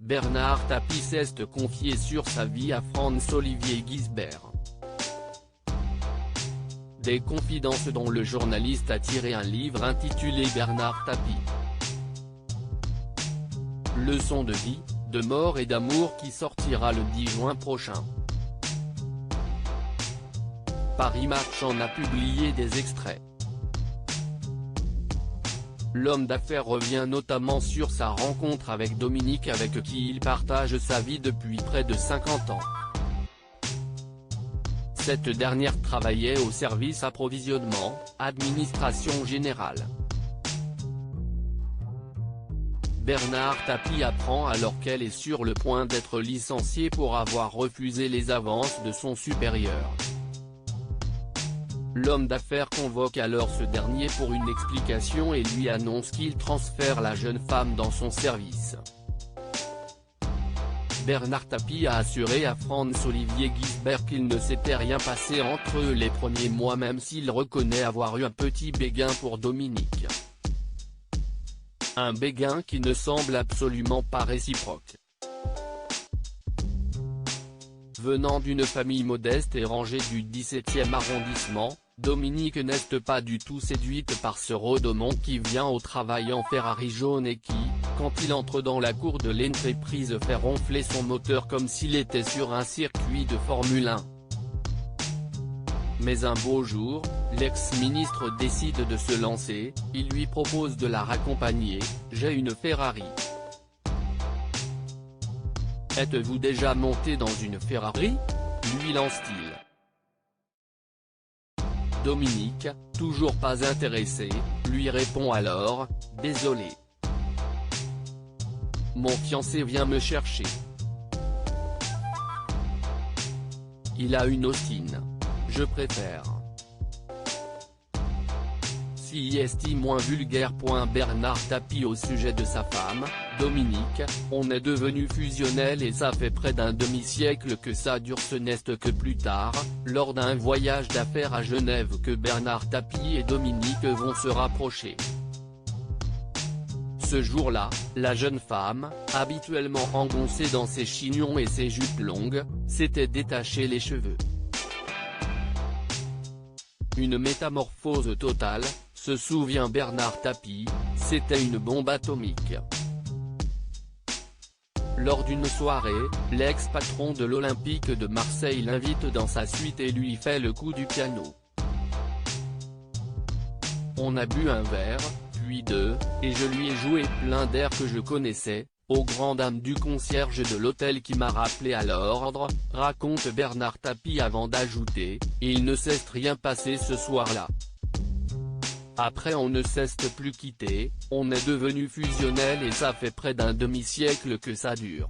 Bernard Tapie s'est confié sur sa vie à Franz-Olivier Gisbert. Des confidences dont le journaliste a tiré un livre intitulé Bernard Tapie. Leçons de vie, de mort et d'amour qui sortira le 10 juin prochain. Paris Match en a publié des extraits. L'homme d'affaires revient notamment sur sa rencontre avec Dominique avec qui il partage sa vie depuis près de 50 ans. Cette dernière travaillait au service approvisionnement, administration générale. Bernard Tapie apprend alors qu'elle est sur le point d'être licenciée pour avoir refusé les avances de son supérieur. L'homme d'affaires convoque alors ce dernier pour une explication et lui annonce qu'il transfère la jeune femme dans son service. Bernard Tapie a assuré à Franz-Olivier Gisbert qu'il ne s'était rien passé entre eux les premiers mois même s'il reconnaît avoir eu un petit béguin pour Dominique. Un béguin qui ne semble absolument pas réciproque. Venant d'une famille modeste et rangée du 17e arrondissement, Dominique n'est pas du tout séduite par ce Rodomont qui vient au travail en Ferrari jaune et qui, quand il entre dans la cour de l'entreprise, fait ronfler son moteur comme s'il était sur un circuit de Formule 1. Mais un beau jour, l'ex-ministre décide de se lancer, il lui propose de la raccompagner. « J'ai une Ferrari. Êtes-vous déjà monté dans une Ferrari ?» lui lance-t-il. Dominique, toujours pas intéressé, lui répond alors « Désolé. Mon fiancé vient me chercher. Il a une Austin. Je préfère. » Si estime moins vulgaire. Bernard Tapie au sujet de sa femme, Dominique, on est devenu fusionnel et ça fait près d'un demi-siècle que ça dure. Ce n'est que plus tard, lors d'un voyage d'affaires à Genève que Bernard Tapie et Dominique vont se rapprocher. Ce jour-là, la jeune femme, habituellement engoncée dans ses chignons et ses jupes longues, s'était détaché les cheveux. Une métamorphose totale, se souvient Bernard Tapie, c'était une bombe atomique. Lors d'une soirée, l'ex-patron de l'Olympique de Marseille l'invite dans sa suite et lui fait le coup du piano. On a bu un verre, puis deux, et je lui ai joué plein d'airs que je connaissais, aux grandes dames du concierge de l'hôtel qui m'a rappelé à l'ordre, raconte Bernard Tapie avant d'ajouter, il ne s'est rien passé ce soir-là. Après on ne s'est plus quitté, on est devenu fusionnel et ça fait près d'un demi-siècle que ça dure.